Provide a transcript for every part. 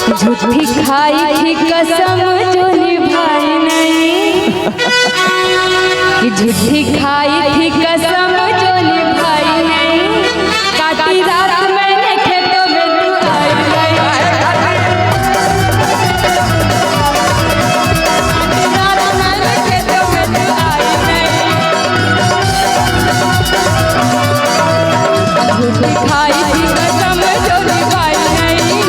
झूठी खाई थी कसम जो निभाई नहीं, कि झूठी खाई थी कसम जो निभाई नहीं, काटी रात मैंने खेतों में तू आई नहीं, काटी रात मैंने खेतों में तू आई नहीं, झूठी खाई थी कसम जो निभाई नहीं,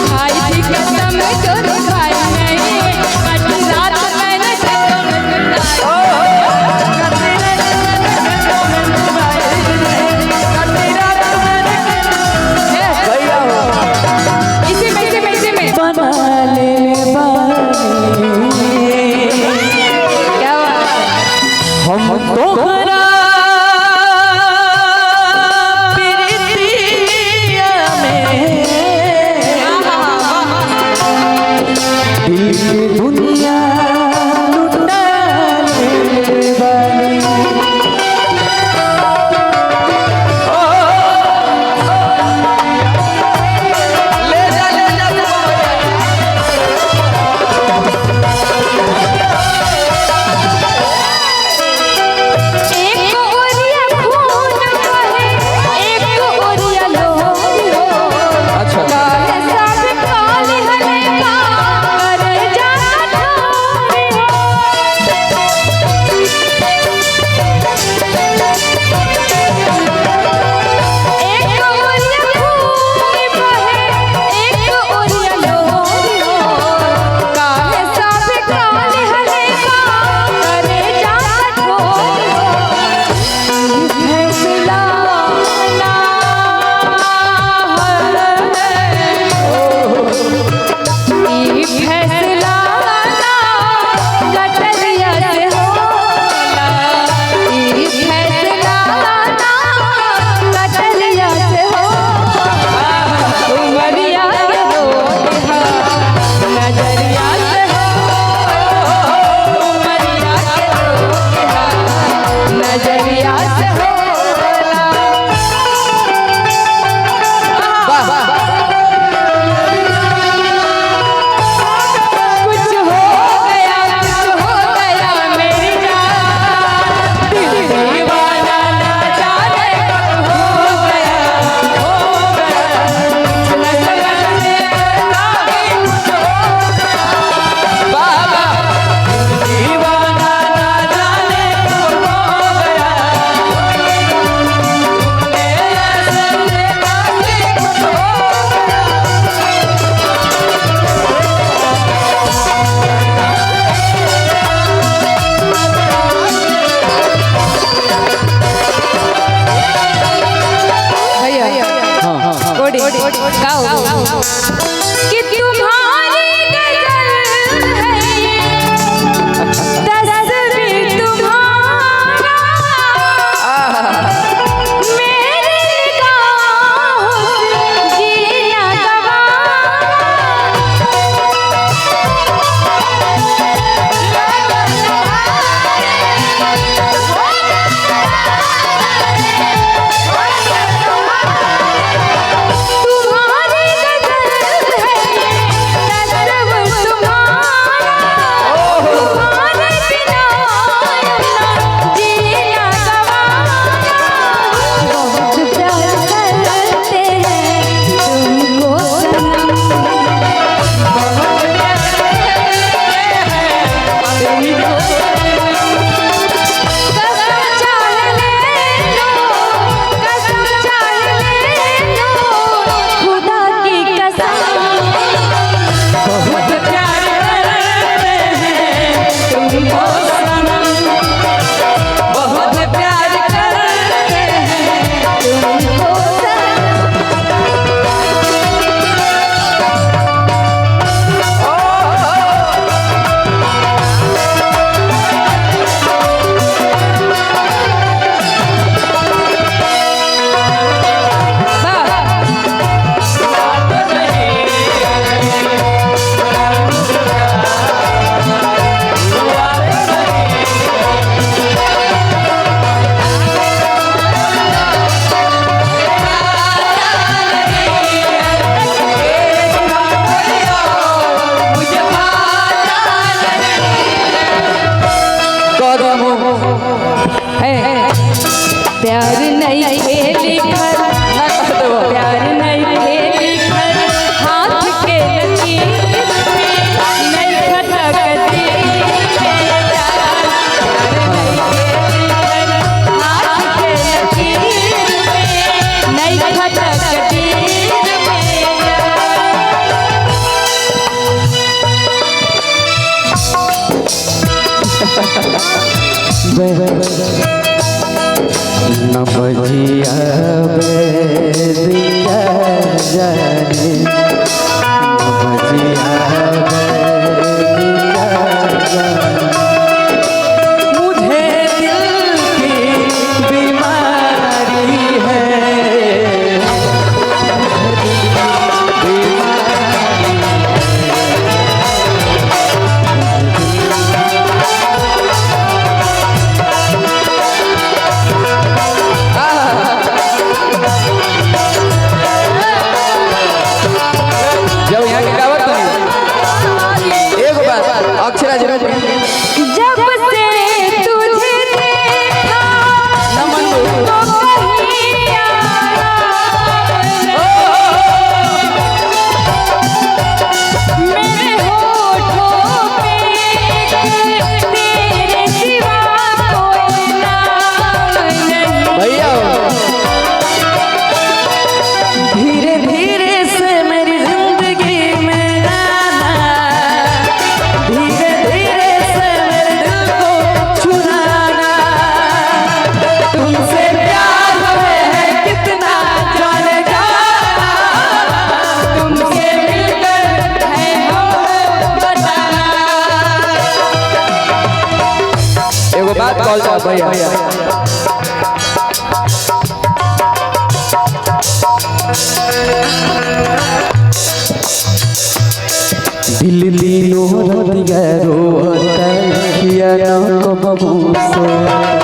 खाई थी कसम जो निभाई नहीं, काटी रात मैंने खेतों में तू कि तुम्हारी गजल है ये तस्वीर तुम्हारा मेरी निगाहों से जीना तुम्हारी गजल है अक्षरा जरूर जब से तुझे देखा नमन तो कहीं मेरे होठों पे तेरे सिवा कोई नाम नहीं। भैया धीरे धीरे से मेरी जिंदगी में आना, धीरे धीरे से मेरे दिल को छुड़ाना। तुमसे प्यार है कितना जाने जाना, तुमसे मिलकर है हम बताना। एगो बात कॉल जा भैया, दिल दिलो रतिया रोता किया ना कबू से।